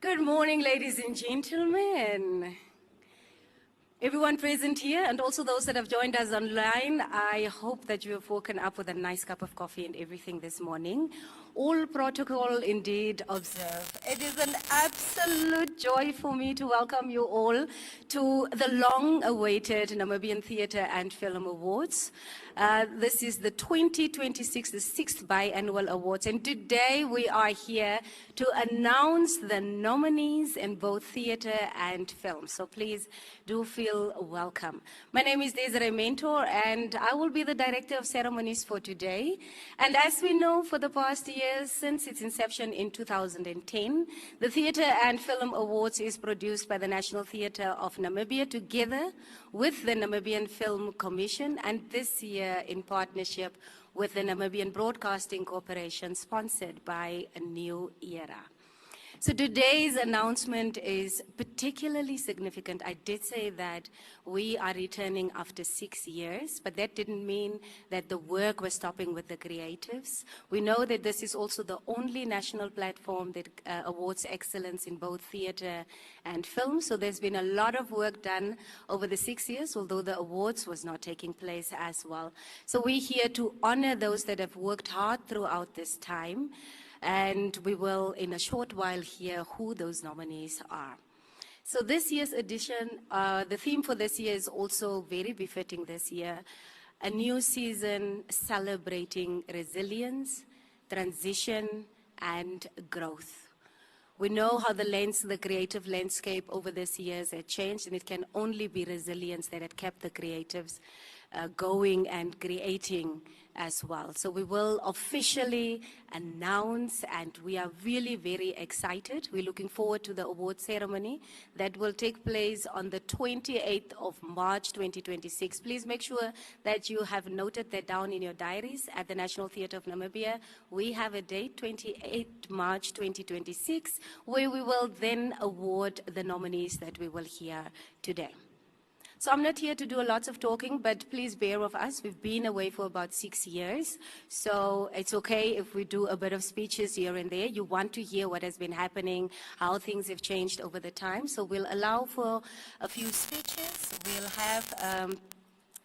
Good morning, ladies and gentlemen. Everyone present here and also those that have joined us online, I hope that you have woken up with a nice cup of coffee and everything this morning. All protocol indeed observed. It is an absolute joy for me to welcome you all to the long-awaited Namibian Theatre and Film Awards. This is the 2026, the 6th biannual awards, and today we are here to announce the nominees in both theatre and film. So please do feel welcome. My name is Desiree Mentor, and I will be the Director of Ceremonies for today. And as we know, for the past years, since its inception in 2010, the Theatre and Film Awards is produced by the National Theatre of Namibia together with the Namibian Film Commission, and this year in partnership with the Namibian Broadcasting Corporation, sponsored by A New Era. So today's announcement is particularly significant. I did say that we are returning after 6 years, but that didn't mean that the work was stopping with the creatives. We know that this is also the only national platform that awards excellence in both theatre and film. So there's been a lot of work done over the 6 years, although the awards was not taking place as well. So we're here to honor those that have worked hard throughout this time. And we will, in a short while, hear who those nominees are. So this year's edition, the theme for this year is also very befitting this year. A new season celebrating resilience, transition, and growth. We know how the creative landscape over this years had changed, and it can only be resilience that had kept the creatives going and creating as well. So we will officially announce, and we are really very excited. We're looking forward to the award ceremony that will take place on the 28th of March 2026. Please make sure that you have noted that down in your diaries at the National Theatre of Namibia. We have a date, 28th March 2026, where we will then award the nominees that we will hear today. So I'm not here to do lots of talking, but please bear with us. We've been away for about 6 years, so it's okay if we do a bit of speeches here and there. You want to hear what has been happening, how things have changed over the time, so we'll allow for a few speeches. We'll have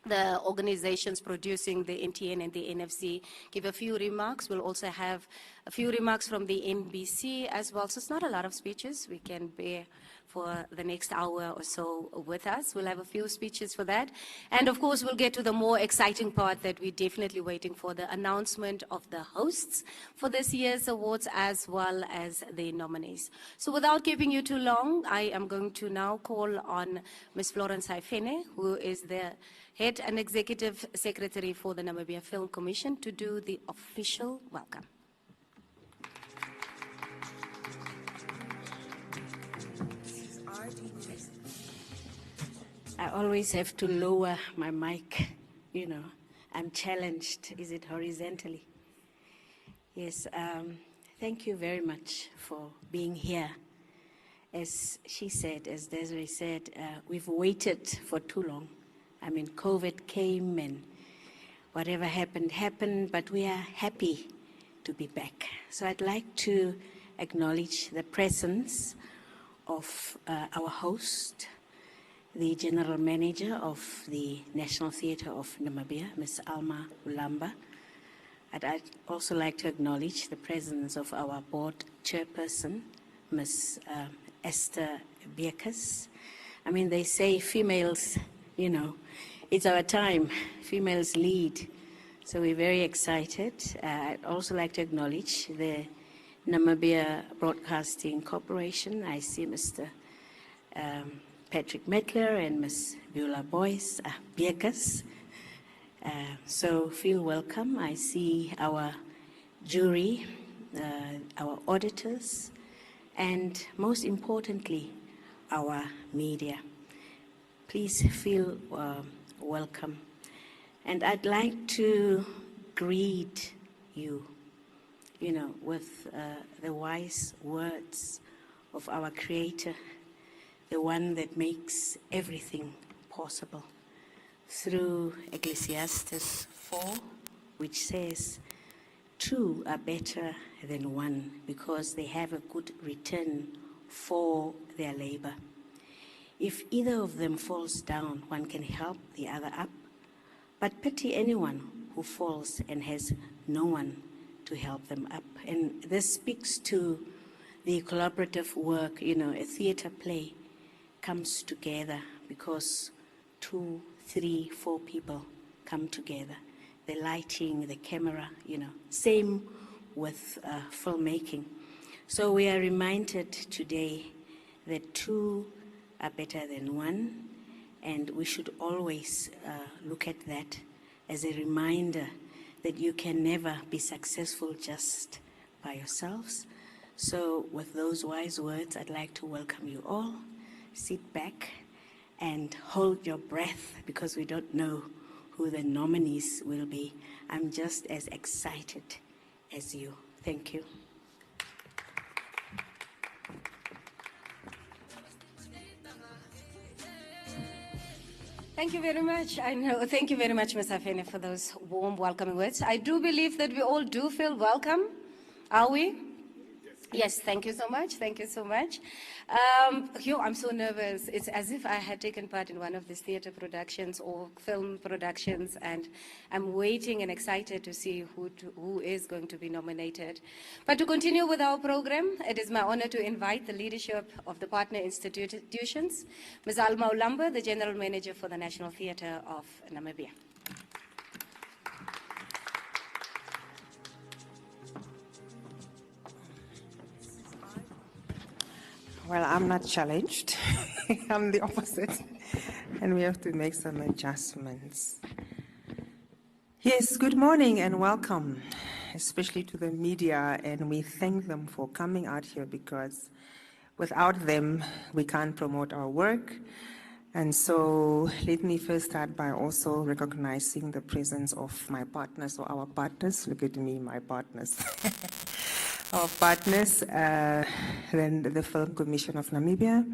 the organizations producing the NTN and the NFC give a few remarks. We'll also have a few remarks from the NBC as well. So it's not a lot of speeches. We can bear for the next hour or so with us. We'll have a few speeches for that. And of course, we'll get to the more exciting part that we're definitely waiting for, the announcement of the hosts for this year's awards as well as the nominees. So without keeping you too long, I am going to now call on Ms. Florence Haifene, who is the Head and Executive Secretary for the Namibia Film Commission, to do the official welcome. I always have to lower my mic, you know. I'm challenged. Is it horizontally? Yes, thank you very much for being here. As she said, as Desiree said, we've waited for too long. I mean, COVID came and whatever happened, happened, but we are happy to be back. So I'd like to acknowledge the presence of our host, the General Manager of the National Theatre of Namibia, Ms. Alma Ulamba. I'd also like to acknowledge the presence of our board chairperson, Ms. Esther Bierkes. I mean, they say females, you know, it's our time. Females lead. So we're very excited. I'd also like to acknowledge the Namibia Broadcasting Corporation. I see Mr. Patrick Mettler and Ms. Beulah Bierkes. So feel welcome. I see our jury, our auditors, and most importantly, our media. Please feel welcome. And I'd like to greet you, you know, with the wise words of our Creator, the one that makes everything possible, through Ecclesiastes 4, which says, two are better than one because they have a good return for their labor. If either of them falls down, one can help the other up, but pity anyone who falls and has no one to help them up. And this speaks to the collaborative work. A theater play comes together because 2, 3, 4 people come together. The lighting, the camera, same with filmmaking. So we are reminded today that 2 are better than 1, and we should always look at that as a reminder that you can never be successful just by yourselves. So with those wise words, I'd like to welcome you all. Sit back and hold your breath, because we don't know who the nominees will be. I'm just as excited as you. Thank you. Thank you very much. Thank you very much, Ms. Afeni, for those warm, welcoming words. I do believe that we all do feel welcome. Are we? Yes, thank you so much. Thank you so much. I'm so nervous. It's as if I had taken part in one of these theater productions or film productions, and I'm waiting and excited to see who is going to be nominated. But to continue with our program, it is my honor to invite the leadership of the partner institutions, Ms. Alma Ulamba, the General Manager for the National Theatre of Namibia. Well, I'm not challenged. I'm the opposite. And we have to make some adjustments. Yes, good morning and welcome, especially to the media. And we thank them for coming out here, because without them, we can't promote our work. And so let me first start by also recognizing the presence of my partners, or our partners. Look at me, my partners. Our partners, then the Film Commission of Namibia.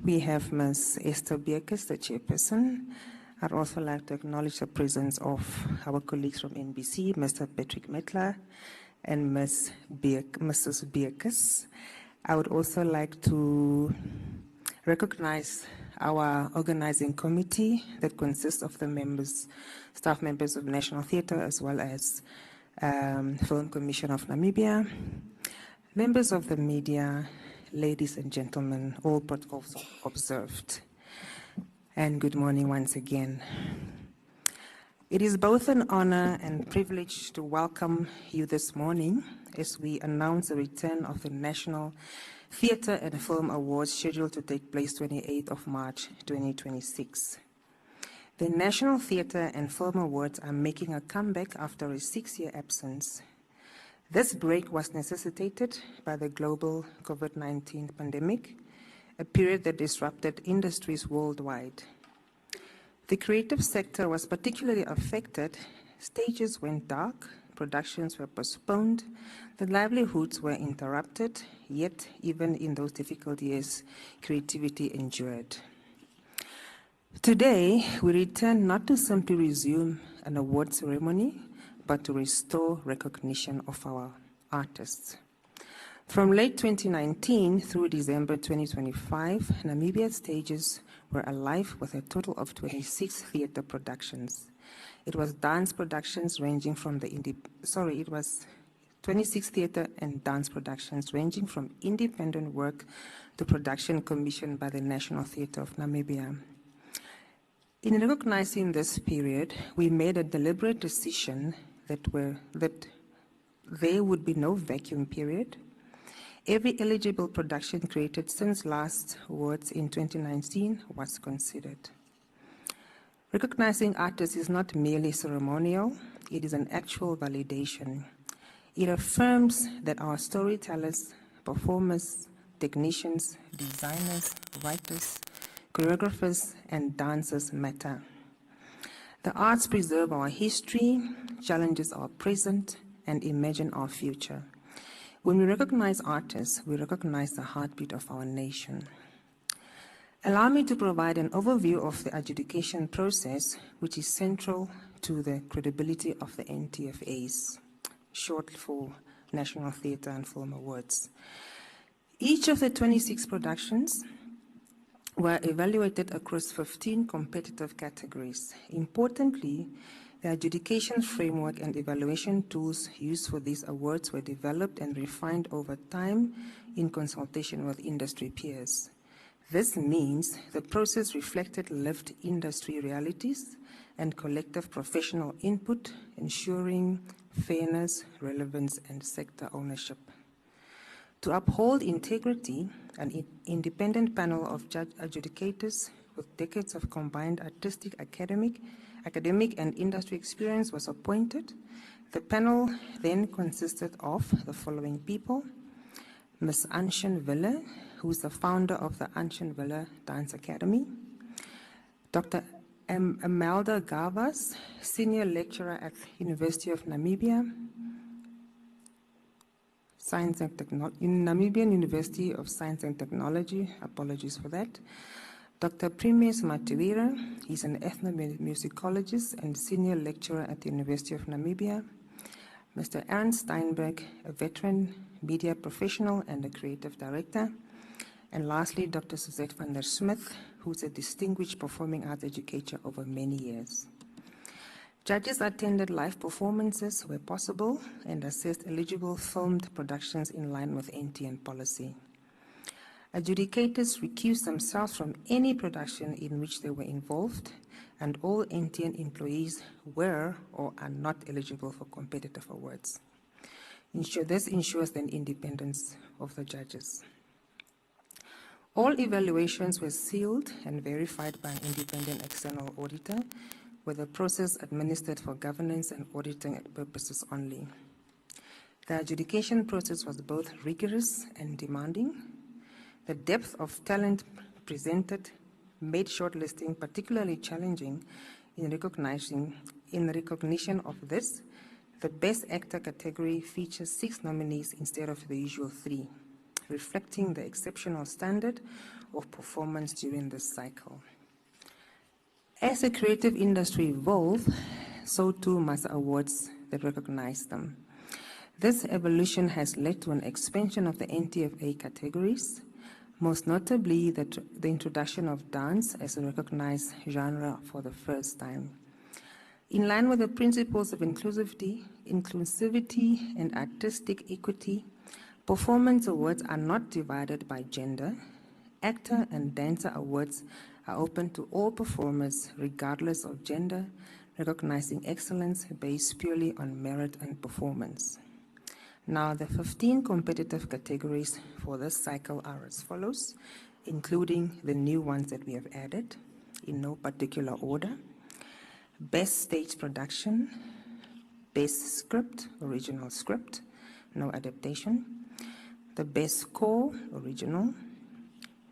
We have Ms. Esther Beekes, the chairperson. I'd also like to acknowledge the presence of our colleagues from NBC, Mr. Patrick Metler and Mrs. Beekes. I would also like to recognize our organizing committee that consists of the members, staff members of National Theatre, as well as Film Commission of Namibia, members of the media, ladies and gentlemen, all protocols observed. And good morning once again. It is both an honor and privilege to welcome you this morning as we announce the return of the National Theatre and Film Awards, scheduled to take place 28th of March 2026. The National Theatre and Film Awards are making a comeback after a 6-year absence. This break was necessitated by the global COVID-19 pandemic, a period that disrupted industries worldwide. The creative sector was particularly affected. Stages went dark, productions were postponed, the livelihoods were interrupted, yet even in those difficult years, creativity endured. Today, we return not to simply resume an award ceremony, but to restore recognition of our artists. From late 2019 through December 2025, Namibia's stages were alive with a total of 26 theatre productions. It was dance productions ranging from it was 26 theatre and dance productions ranging from independent work to production commissioned by the National Theatre of Namibia. In recognizing this period, we made a deliberate decision that there would be no vacuum period. Every eligible production created since last awards in 2019 was considered. Recognizing artists is not merely ceremonial, it is an actual validation. It affirms that our storytellers, performers, technicians, designers, writers, choreographers, and dancers matter. The arts preserve our history, challenges our present, and imagine our future. When we recognize artists, we recognize the heartbeat of our nation. Allow me to provide an overview of the adjudication process, which is central to the credibility of the NTFAs, short for National Theatre and Film Awards. Each of the 26 productions were evaluated across 15 competitive categories. Importantly, the adjudication framework and evaluation tools used for these awards were developed and refined over time in consultation with industry peers. This means the process reflected lived industry realities and collective professional input, ensuring fairness, relevance, and sector ownership. To uphold integrity, an independent panel of judge adjudicators with decades of combined artistic, academic, and industry experience was appointed. The panel then consisted of the following people: Ms. Anshin Wille, who is the founder of the Anshin Wille Dance Academy; Dr. Amelda Gavas, senior lecturer at University of Namibia, Science and Technology, Namibian University of Science and Technology, apologies for that. Dr. Primes Matuira, he's an ethnomusicologist and senior lecturer at the University of Namibia. Mr. Aaron Steinberg, a veteran media professional and a creative director. And lastly, Dr. Suzette van der Smith, who's a distinguished performing arts educator over many years. Judges attended live performances where possible and assessed eligible filmed productions in line with NTN policy. Adjudicators recused themselves from any production in which they were involved, and all NTN employees were or are not eligible for competitive awards. This ensures the independence of the judges. All evaluations were sealed and verified by an independent external auditor, with the process administered for governance and auditing purposes only. The adjudication process was both rigorous and demanding. The depth of talent presented made shortlisting particularly challenging. In recognition of this, the Best Actor category features 6 nominees instead of the usual 3, reflecting the exceptional standard of performance during this cycle. As the creative industry evolves, so too must awards that recognize them. This evolution has led to an expansion of the NTFA categories, most notably the introduction of dance as a recognized genre for the first time. In line with the principles of inclusivity and artistic equity, performance awards are not divided by gender. Actor and dancer awards are open to all performers regardless of gender, recognizing excellence based purely on merit and performance. Now, the 15 competitive categories for this cycle are as follows, including the new ones that we have added, in no particular order: Best Stage Production, Best Script, Original Script, no adaptation; the Best Score, Original;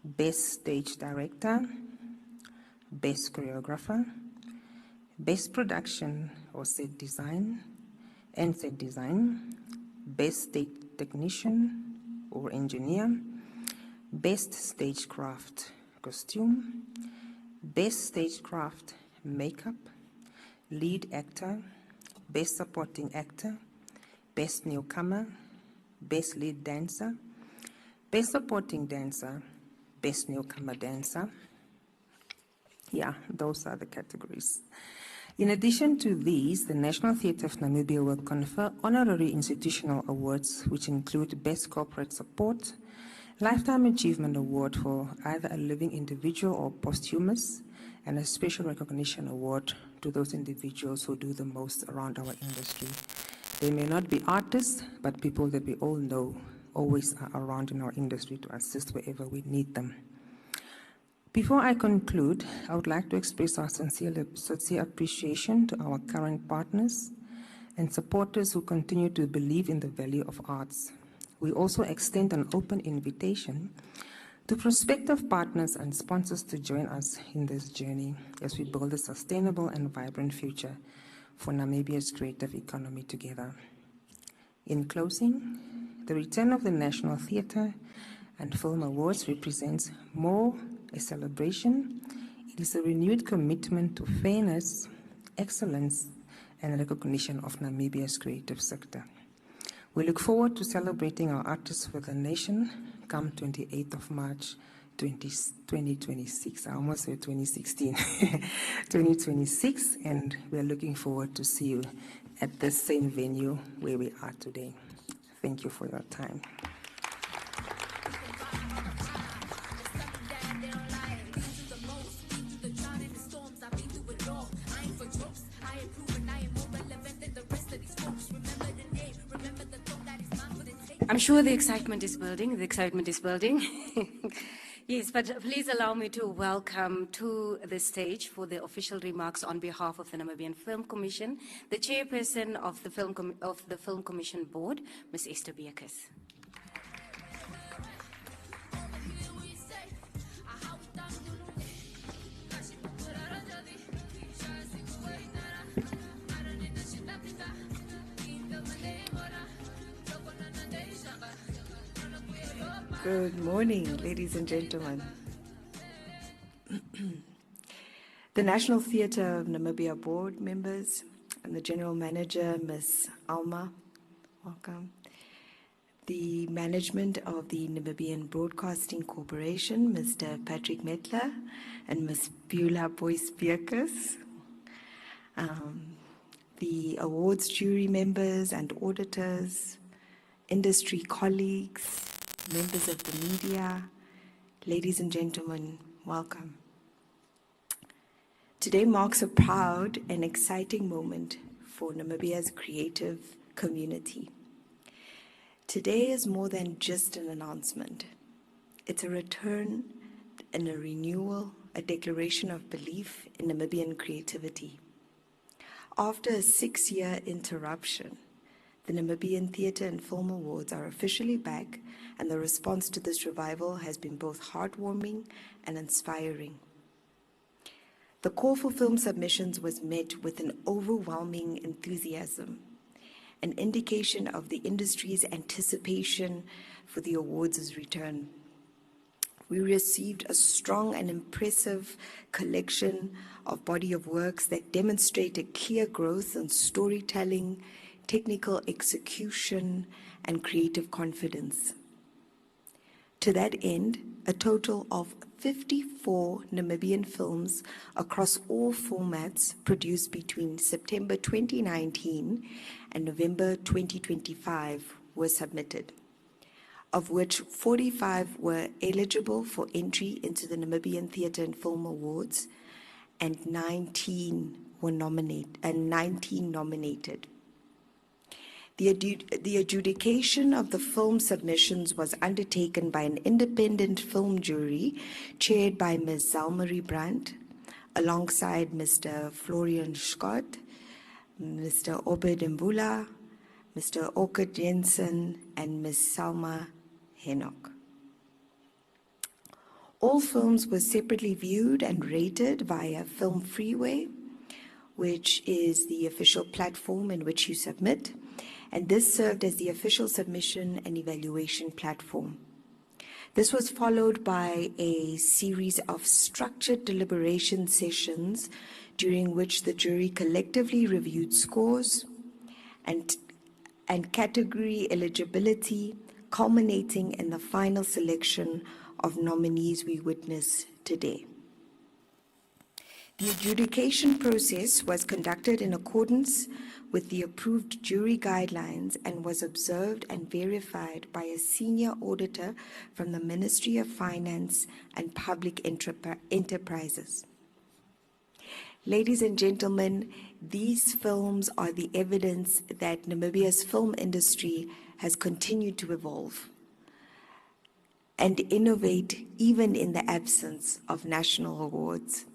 Best Stage Director; Best Choreographer; Best Production or Set Design and Set Design; Best Stage Technician or Engineer; Best Stagecraft Costume; Best Stagecraft Makeup; Lead Actor; Best Supporting Actor; Best Newcomer; Best Lead Dancer; Best Supporting Dancer; Best Newcomer Dancer. Yeah, those are the categories. In addition to these, the National Theatre of Namibia will confer honorary institutional awards, which include Best Corporate Support, Lifetime Achievement Award for either a living individual or posthumous, and a Special Recognition Award to those individuals who do the most around our industry. They may not be artists, but people that we all know always are around in our industry to assist wherever we need them. Before I conclude, I would like to express our sincere appreciation to our current partners and supporters who continue to believe in the value of arts. We also extend an open invitation to prospective partners and sponsors to join us in this journey as we build a sustainable and vibrant future for Namibia's creative economy together. In closing, the return of the National Theatre and Film Awards represents more a celebration. It is a renewed commitment to fairness, excellence, and recognition of Namibia's creative sector. We look forward to celebrating our artists with the nation come 28th of March 2026. I almost said 2016. 2026, and we're looking forward to see you at the same venue where we are today. Thank you for your time. I'm sure the excitement is building. The excitement is building. Yes, but please allow me to welcome to the stage for the official remarks on behalf of the Namibian Film Commission, the chairperson of the Film Commission Board, Ms. Esther Beekes. Good morning, ladies and gentlemen. The National Theatre of Namibia board members and the General Manager, Ms. Alma, welcome. The management of the Namibian Broadcasting Corporation, Mr. Patrick Metler and Ms. Beulah Boyce-Beekes. The awards jury members and auditors, industry colleagues, members of the media, ladies and gentlemen, welcome. Today marks a proud and exciting moment for Namibia's creative community. Today is more than just an announcement. It's a return and a renewal, a declaration of belief in Namibian creativity. After a 6-year interruption, the Namibian Theatre and Film Awards are officially back, and the response to this revival has been both heartwarming and inspiring. The call for film submissions was met with an overwhelming enthusiasm, an indication of the industry's anticipation for the awards' return. We received a strong and impressive collection of body of works that demonstrate a clear growth in storytelling, technical execution, and creative confidence. To that end, a total of 54 Namibian films across all formats produced between September 2019 and November 2025 were submitted, of which 45 were eligible for entry into the Namibian Theatre and Film Awards, and 19 nominated. The adjudication of the film submissions was undertaken by an independent film jury chaired by Ms. Zalmarie Brandt, alongside Mr. Florian Scott, Mr. Obed Mbula, Mr. Orkut Jensen, and Ms. Salma Henok. All films were separately viewed and rated via Film Freeway, which is the official platform in which you submit, and this served as the official submission and evaluation platform. This was followed by a series of structured deliberation sessions during which the jury collectively reviewed scores and category eligibility, culminating in the final selection of nominees we witness today. The adjudication process was conducted in accordance with the approved jury guidelines and was observed and verified by a senior auditor from the Ministry of Finance and Public Enterprises. Ladies and gentlemen, these films are the evidence that Namibia's film industry has continued to evolve and innovate even in the absence of national awards.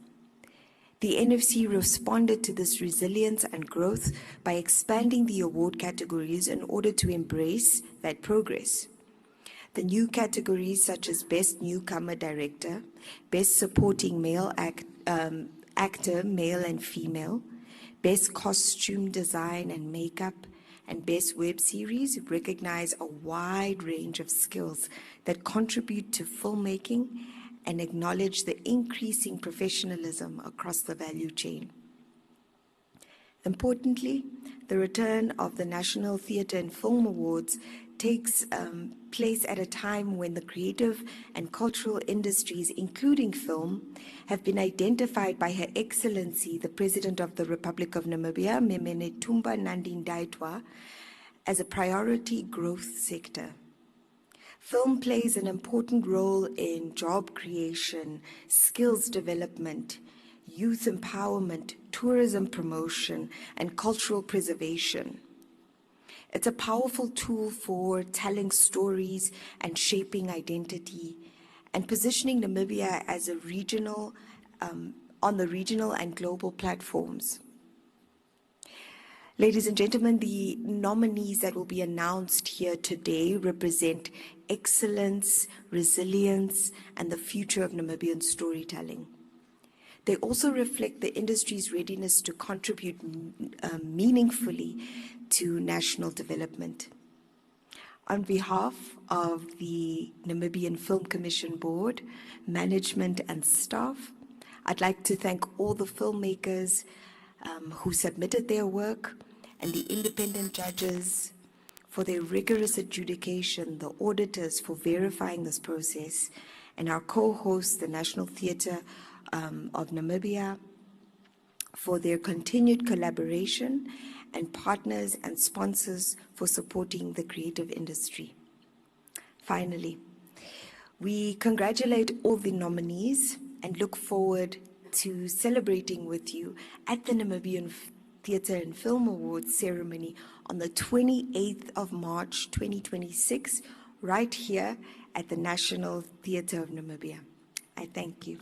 The NFC responded to this resilience and growth by expanding the award categories in order to embrace that progress. The new categories such as Best Newcomer Director, Best Supporting Male Actor, Male and Female, Best Costume Design and Makeup, and Best Web Series recognize a wide range of skills that contribute to filmmaking and acknowledge the increasing professionalism across the value chain. Importantly, the return of the National Theatre and Film Awards takes place at a time when the creative and cultural industries, including film, have been identified by Her Excellency, the President of the Republic of Namibia, Memenetumba Nandi-Ndaitwah, as a priority growth sector. Film plays an important role in job creation, skills development, youth empowerment, tourism promotion, and cultural preservation. It's a powerful tool for telling stories and shaping identity and positioning Namibia as a regional, on the regional and global platforms. Ladies and gentlemen, the nominees that will be announced here today represent excellence, resilience, and the future of Namibian storytelling. They also reflect the industry's readiness to contribute meaningfully to national development. On behalf of the Namibian Film Commission Board, management and staff, I'd like to thank all the filmmakers who submitted their work and the independent judges for their rigorous adjudication, the auditors for verifying this process, and our co-hosts, the National Theatre of Namibia, for their continued collaboration, and partners and sponsors for supporting the creative industry. Finally, we congratulate all the nominees and look forward to celebrating with you at the Namibian Theatre and Film Awards ceremony on the 28th of March 2026, right here at the National Theatre of Namibia. I thank you.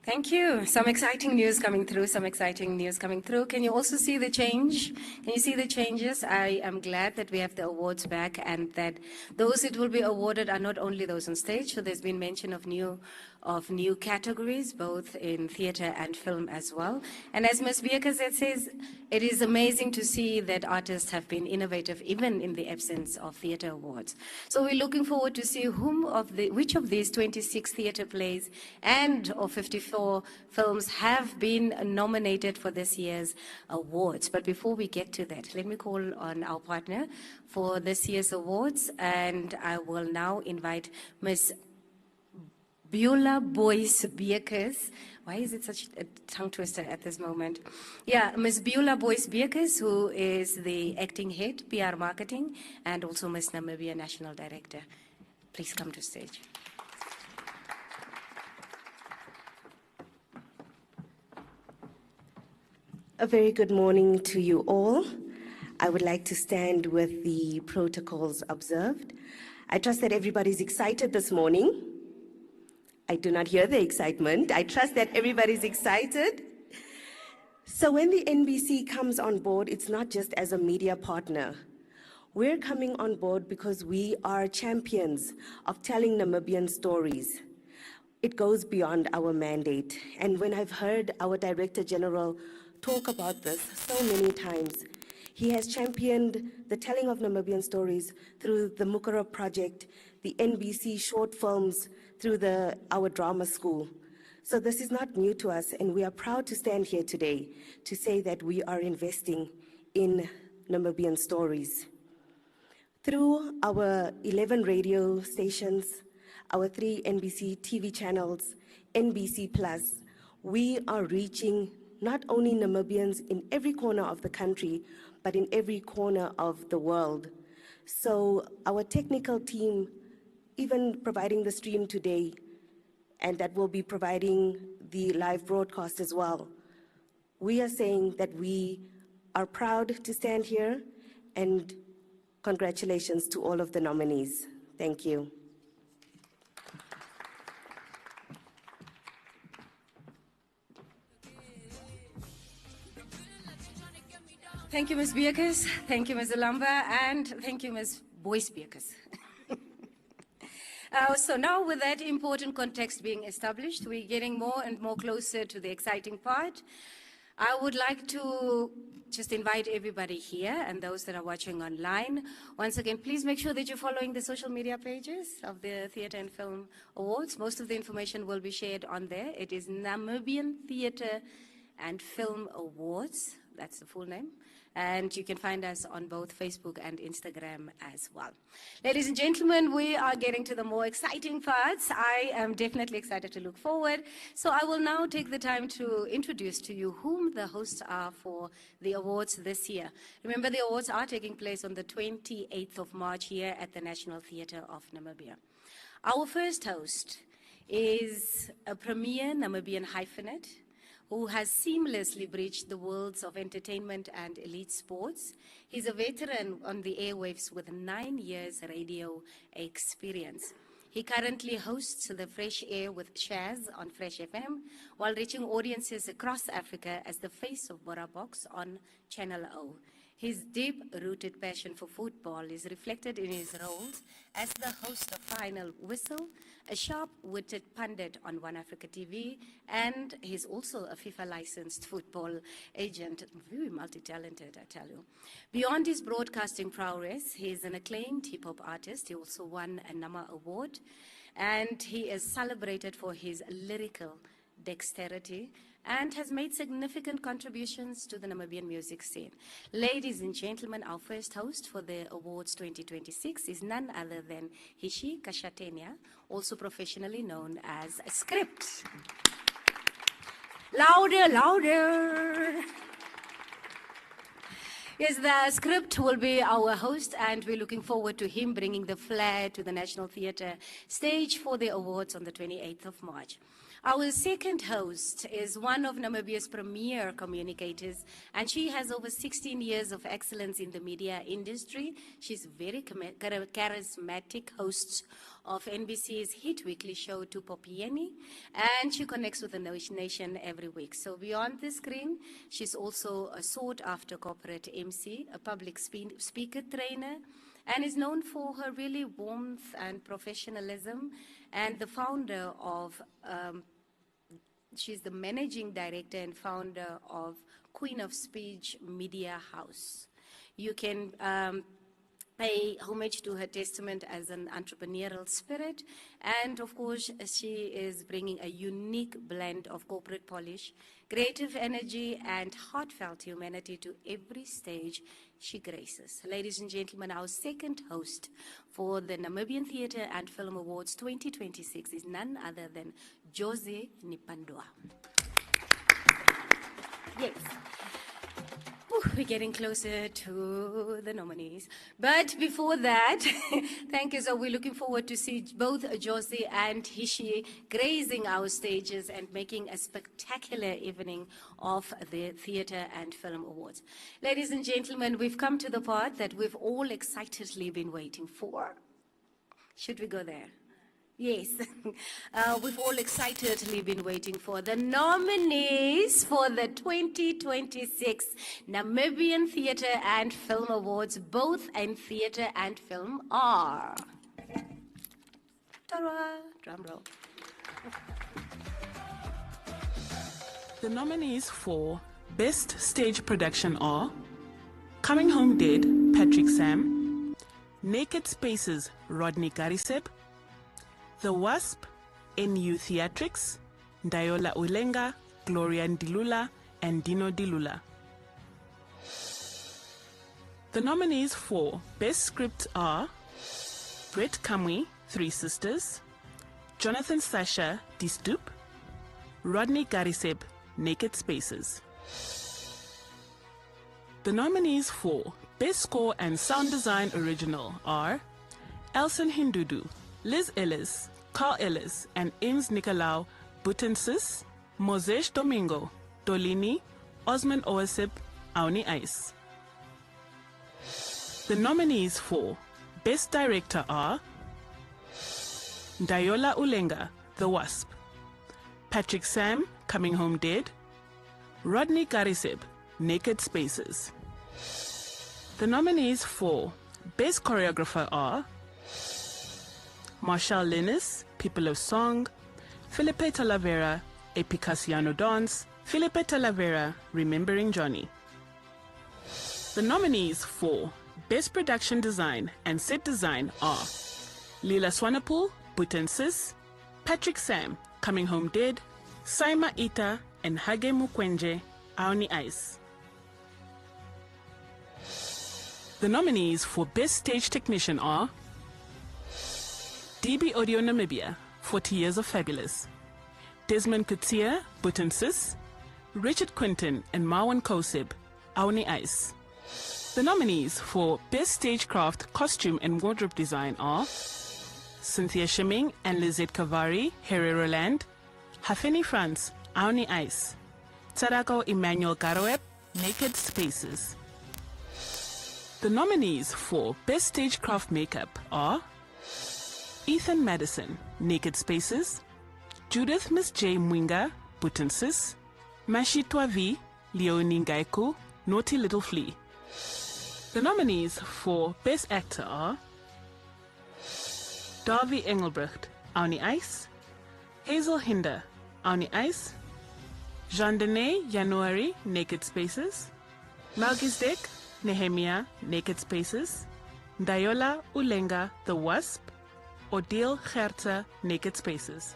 Thank you. Some exciting news coming through, Can you also see the change? Can you see the changes? I am glad that we have the awards back and that those that will be awarded are not only those on stage, so there's been mention of new categories, both in theatre and film as well. And as Ms. Bierke says, it is amazing to see that artists have been innovative even in the absence of theatre awards. So we're looking forward to see which of these 26 theatre plays and or 54 films have been nominated for this year's awards. But before we get to that, let me call on our partner for this year's awards, and I will now invite Ms. Beulah Boyce Beekes. Why is it such a tongue twister at this moment? Yeah, Ms. Beulah Boyce Beekes, who is the acting head, PR marketing, and also Ms. Namibia National Director. Please come to stage. A very good morning to you all. I would like to stand with the protocols observed. I trust that everybody's excited this morning. I do not hear the excitement. I trust that everybody's excited. So when the NBC comes on board, it's not just as a media partner. We're coming on board because we are champions of telling Namibian stories. It goes beyond our mandate. And when I've heard our Director General talk about this so many times, he has championed the telling of Namibian stories through the Mukara Project, the NBC short films, through our drama school. So this is not new to us, and we are proud to stand here today to say that we are investing in Namibian stories. Through our 11 radio stations, our 3 NBC TV channels, NBC Plus, we are reaching not only Namibians in every corner of the country, but in every corner of the world. So our technical team, even providing the stream today, and that will be providing the live broadcast as well, we are saying that we are proud to stand here, and congratulations to all of the nominees. Thank you. Thank you, Ms. Beekes. Thank you, Ms. Alamba, and thank you, Ms. Boyce Beekes. So now with that important context being established, we're getting more and more closer to the exciting part. I would like to just invite everybody here and those that are watching online. Once again, please make sure that you're following the social media pages of the Theatre and Film Awards. Most of the information will be shared on there. It is Namibian Theatre and Film Awards. That's the full name. And you can find us on both Facebook and Instagram as well. Ladies and gentlemen, we are getting to the more exciting parts. I am definitely excited to look forward. So I will now take the time to introduce to you whom the hosts are for the awards this year. Remember, the awards are taking place on the 28th of March here at the National Theatre of Namibia. Our first host is a premier Namibian hyphenate who has seamlessly bridged the worlds of entertainment and elite sports. He's a veteran on the airwaves with 9 years radio experience. He currently hosts the Fresh Air with Shaz on Fresh FM, while reaching audiences across Africa as the face of Bora Box on Channel O. His deep-rooted passion for football is reflected in his roles as the host of Final Whistle, a sharp-witted pundit on One Africa TV, and he's also a FIFA-licensed football agent. Very multi-talented, I tell you. Beyond his broadcasting prowess, he is an acclaimed hip-hop artist. He also won a NAMA award, and he is celebrated for his lyrical dexterity and has made significant contributions to the Namibian music scene. Ladies and gentlemen, our first host for the Awards 2026 is none other than Hishi Kashatenia, also professionally known as Script. Louder, louder. Yes, the Script will be our host, and we're looking forward to him bringing the flair to the National Theatre stage for the awards on the 28th of March. Our second host is one of Namibia's premier communicators, and she has over 16 years of excellence in the media industry. She's very charismatic host of NBC's hit weekly show Tupopieni, and she connects with the nation every week. So beyond the screen, she's also a sought-after corporate MC, a public speaker trainer, and is known for her really warmth and professionalism, and the founder of she's the managing director and founder of Queen of Speech Media House. You can pay homage to her testament as an entrepreneurial spirit, and of course she is bringing a unique blend of corporate polish, creative energy, and heartfelt humanity to every stage she graces. Ladies and gentlemen, our second host for the Namibian Theatre and Film Awards 2026 is none other than Jose Nipandwa. Yes. We're getting closer to the nominees. But before that, thank you. So we're looking forward to see both Josie and Hishi grazing our stages and making a spectacular evening of the Theatre and Film Awards. Ladies and gentlemen, we've come to the part that we've all excitedly been waiting for. Should we go there? Yes, we've all excitedly been waiting for the nominees for the 2026 Namibian Theatre and Film Awards, both in theatre and film, are. Ta-da! Drum roll. The nominees for Best Stage Production are Coming Home Dead, Patrick Sam, Naked Spaces, Rodney Gariseb, The Wasp, NU Theatrics, Ndayola Ulenga, Gloria Ndilula, and Dino Dilula. The nominees for Best Script are Brett Kamwe, Three Sisters, Jonathan Sasha, Die Stoop, Rodney Gariseb, Naked Spaces. The nominees for Best Score and Sound Design Original are Elson Hindudu, Liz Ellis, Carl Ellis, and Eames Nicolau Butensis, Moses Domingo, Dolini, Osman Owasip, Auni Ice. The nominees for Best Director are Ndayola Ulenga, The Wasp, Patrick Sam, Coming Home Dead, Rodney Gariseb, Naked Spaces. The nominees for Best Choreographer are Marshall Linus, People of Song, Felipe Talavera, A Picassiano Dance, Felipe Talavera, Remembering Johnny. The nominees for Best Production Design and Set Design are Leela Swanepoel, Butensis, Patrick Sam, Coming Home Dead, Saima Ita, and Hage Mukwenje, Aoni Ice. The nominees for Best Stage Technician are DB Audio Namibia, 40 Years of Fabulous, Desmond Kutia, Butensis, Richard Quinton and Marwan Koseb, Aoni Ice. The nominees for Best Stagecraft, Costume and Wardrobe Design are Cynthia Shimming and Lizette Kavari, Herero Land, Hafeni France, Aoni Ice, Tsarako Emmanuel Garoep, Naked Spaces. The nominees for Best Stagecraft Makeup are Ethan Madison, Naked Spaces, Judith Miss J. Mwinga, Butensis, Mashi Twavi, Leonie Ngaiku, Naughty Little Flea. The nominees for Best Actor are Davy Engelbrecht, Auni Ice, Hazel Hinder, Auni Ice, Jean-Denis January, Naked Spaces, Melchizedek Nehemia, Naked Spaces, Dayola Ulenga, The Wasp, Odile Gertza, Naked Spaces.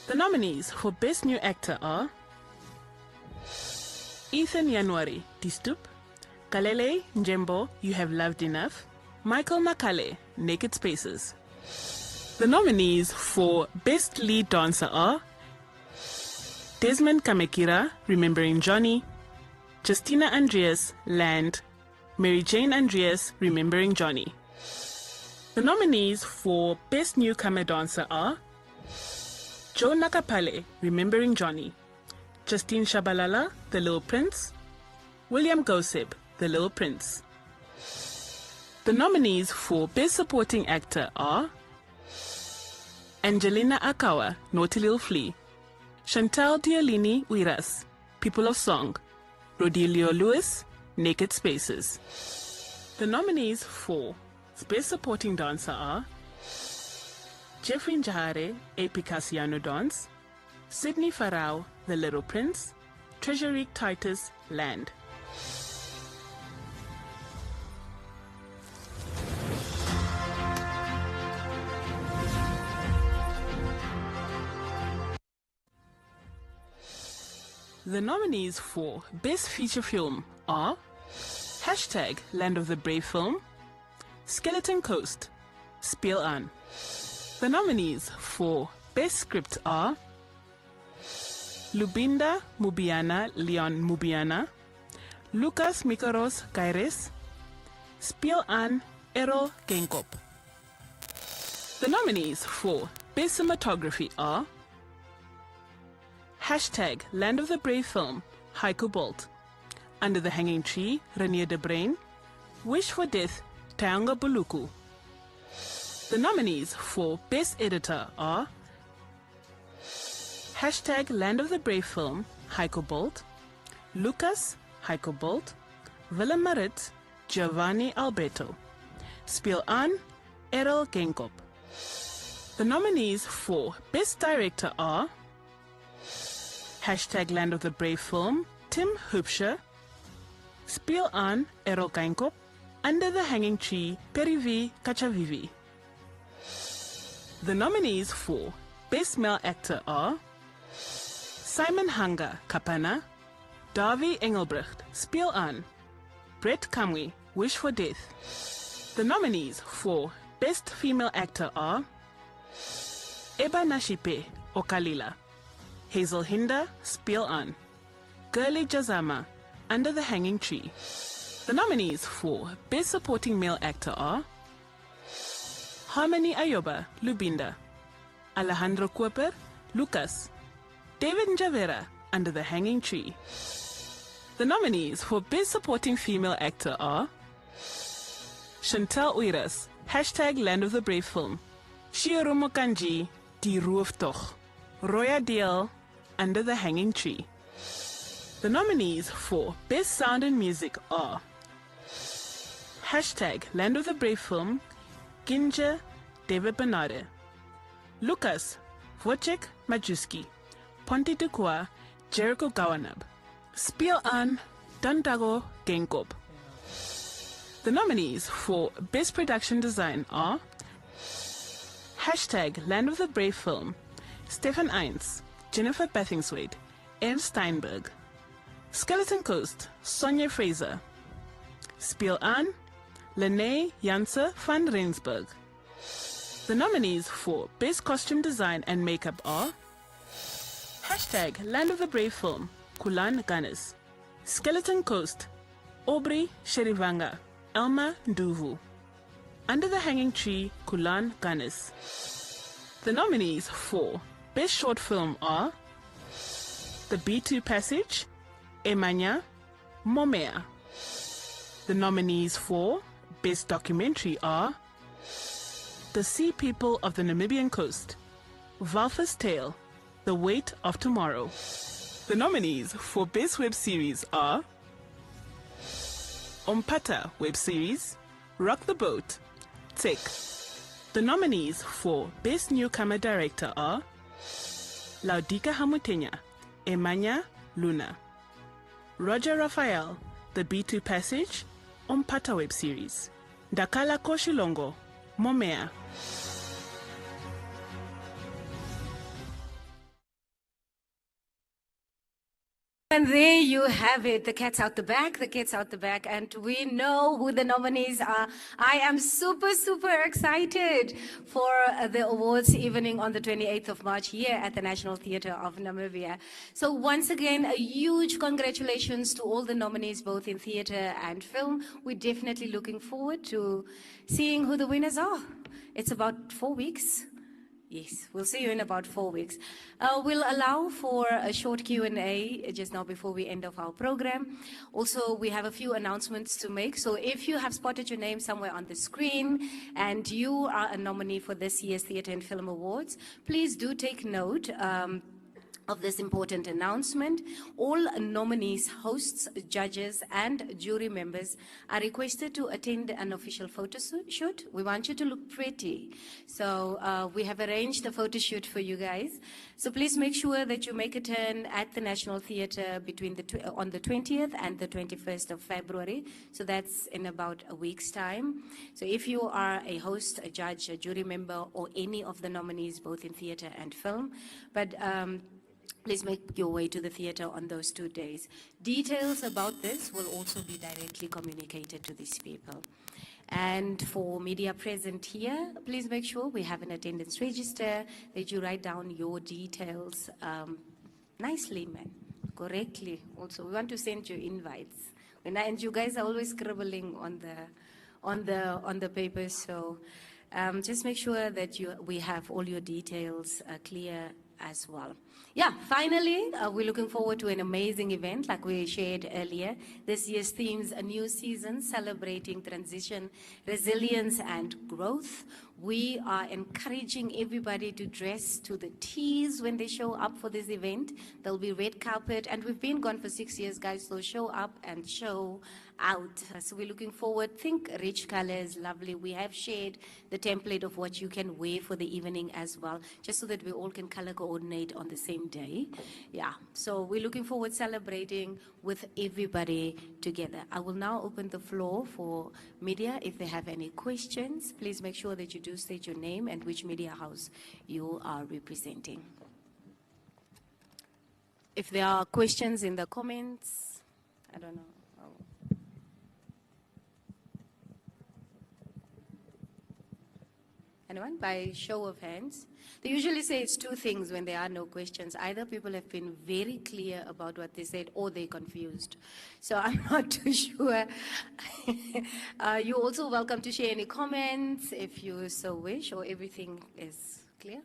The nominees for Best New Actor are Ethan January, Die Stoep, Kalele Njembo, You Have Loved Enough, Michael Makale, Naked Spaces. The nominees for Best Lead Dancer are Desmond Kamekira, Remembering Johnny, Justina Andreas, Land, Mary Jane Andreas, Remembering Johnny. The nominees for Best Newcomer Dancer are Joe Nakapale, Remembering Johnny, Justine Shabalala, The Little Prince, William Goseb, The Little Prince. The nominees for Best Supporting Actor are Angelina Akawa, Naughty Little Flea, Chantal Diolini Uiras, People of Song, Rodilio Lewis, Naked Spaces. The nominees for Best Supporting Dancer are Jeffrey Njahare, A Picassiano Dance, Sydney Farao, The Little Prince, Treasury Titus, Land. The nominees for Best Feature Film are Hashtag Land of the Brave Film, Skeleton Coast, Speel Aan. The nominees for Best Script are Lubinda Mubiana Leon Mubiana, Lucas Mikaros Kaires, Speel Aan Errol Genkop. The nominees for Best Cinematography are Hashtag Land of the Brave Film, Haiku Bolt, Under the Hanging Tree, Renier de Brain, Wish for Death, Taonga Buluku. The nominees for Best Editor are Hashtag Land of the Brave Film, Haiku Bolt, Lucas, Haiku Bolt, Willem Marit, Giovanni Alberto, Speel Aan, Errol Genkop. The nominees for Best Director are Hashtag Land of the Brave Film, Tim Hoopscher, Speel Aan, Errol Genkop, Under the Hanging Tree, Perivi Kachavivi. The nominees for Best Male Actor are Simon Hanga, Kapana, Davy Engelbrecht, Speel Aan, Brett Kamwe, Wish for Death. The nominees for Best Female Actor are Eba Nashipe, Okalila, Hazel Hinder, Speel Aan, Gurley Jazama, Under the Hanging Tree. The nominees for Best Supporting Male Actor are Harmony Ayoba, Lubinda, Alejandro Cooper, Lucas, David Njavera, Under the Hanging Tree. The nominees for Best Supporting Female Actor are Chantal Uiras, Hashtag Land of the Brave Film, Shioromo Kanji, Die Rooftocht, Roya Deel, Under the Hanging Tree. The nominees for Best Sound and Music are Hashtag Land of the Brave Film, Ginja David Bernarde, Lucas Wojciech Majewski, Ponte Dukwa, Jericho Gawanab. Speel aan Dandago Genkop. The nominees for Best Production Design are Land of the Brave Film, Stefan Eins, Jennifer Bethingswade, Ernst Steinberg. Skeleton Coast, Sonja Fraser. Speel aan Lene Janse van Rensburg. The nominees for Best Costume Design and Makeup are Land of the Brave Film, Kulan Ganes. Skeleton Coast, Aubrey Sherivanga, Elma Nduvu. Under the Hanging Tree, Kulan Ganes. The nominees for Best Short Film are The B2 Passage, Emanya, Momea. The nominees for Best Documentary are The Sea People of the Namibian Coast, Valfa's Tale, The Weight of Tomorrow. The nominees for Best Web Series are Ompata Web Series, Rock the Boat, Tick. The nominees for Best Newcomer Director are Laudika Hamutenya, Emanya Luna. Roger Raphael, The B2 Passage, Ompata Web Series. Dakala Koshilongo, Momea. And there you have it. The cat's out the bag, the cat's out the bag, and we know who the nominees are. I am super, super excited for the awards evening on the 28th of March here at the National Theatre of Namibia. So once again, a huge congratulations to all the nominees, both in theatre and film. We're definitely looking forward to seeing who the winners are. It's about 4 weeks. Yes, we'll see you in about 4 weeks. We'll allow for a short Q&A just now before we end off our program. Also, we have a few announcements to make. So if you have spotted your name somewhere on the screen and you are a nominee for this year's Theatre and Film Awards, please do take note of this important announcement. All nominees, hosts, judges, and jury members are requested to attend an official photo shoot. We want you to look pretty. So we have arranged a photo shoot for you guys. So please make sure that you make a turn at the National Theatre between on the 20th and the 21st of February. So that's in about a week's time. So if you are a host, a judge, a jury member, or any of the nominees, both in theatre and film, but please make your way to the theatre on those 2 days. Details about this will also be directly communicated to these people. And for media present here, please make sure we have an attendance register, that you write down your details nicely, man, correctly. Also, we want to send you invites. And you guys are always scribbling on the papers, so just make sure that we have all your details clear as well. Yeah, finally, we're looking forward to an amazing event like we shared earlier. This year's themes, a new season celebrating transition, resilience, and growth. We are encouraging everybody to dress to the T's when they show up for this event. There'll be red carpet, and we've been gone for 6 years, guys, so show up and show out. So we're looking forward. Think rich colors, lovely. We have shared the template of what you can wear for the evening as well, just so that we all can color coordinate on the same day. Yeah, so we're looking forward celebrating with everybody together. I will now open the floor for media. If they have any questions, please make sure that you do state your name and which media house you are representing. If there are questions in the comments, I don't know. Anyone? By show of hands. They usually say it's two things when there are no questions. Either people have been very clear about what they said or they're confused. So I'm not too sure. You're also welcome to share any comments if you so wish, or everything is clear.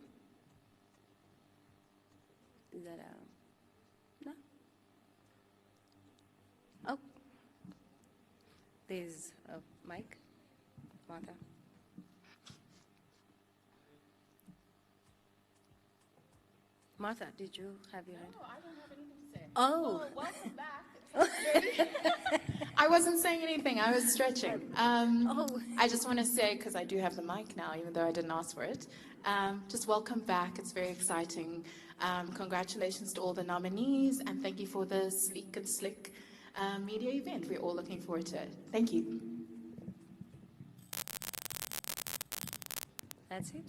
Is that no? Oh. There's a mic. Martha. Martha, did you have your hand? No, I don't have anything to say. Oh. Welcome back I wasn't saying anything. I was stretching. I just want to say, because I do have the mic now, even though I didn't ask for it, just welcome back. It's very exciting. Congratulations to all the nominees, and thank you for the sleek and slick media event. We're all looking forward to it. Thank you. That's it.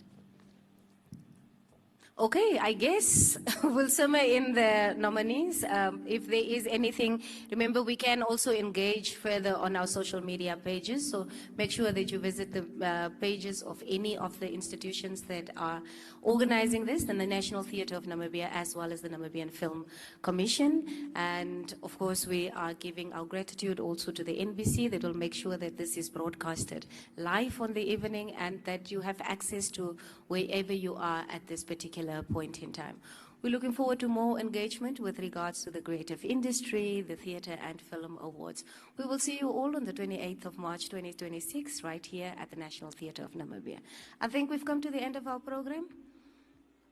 Okay, I guess we'll summer in the nominees. If there is anything, remember we can also engage further on our social media pages. So make sure that you visit the pages of any of the institutions that are organizing this, and the National Theatre of Namibia, as well as the Namibian Film Commission. And of course, we are giving our gratitude also to the NBC that will make sure that this is broadcasted live on the evening and that you have access to wherever you are at this particular point in time. We're looking forward to more engagement with regards to the creative industry, the Theatre and Film Awards. We will see you all on the 28th of March 2026 right here at the National Theatre of Namibia. I think we've come to the end of our program.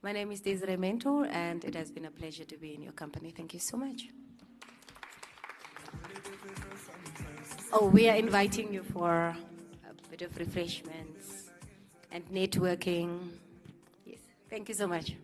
My name is Desiree Mentor, and it has been a pleasure to be in your company. Thank you so much. Oh, we are inviting you for a bit of refreshments and networking. Yes, thank you so much.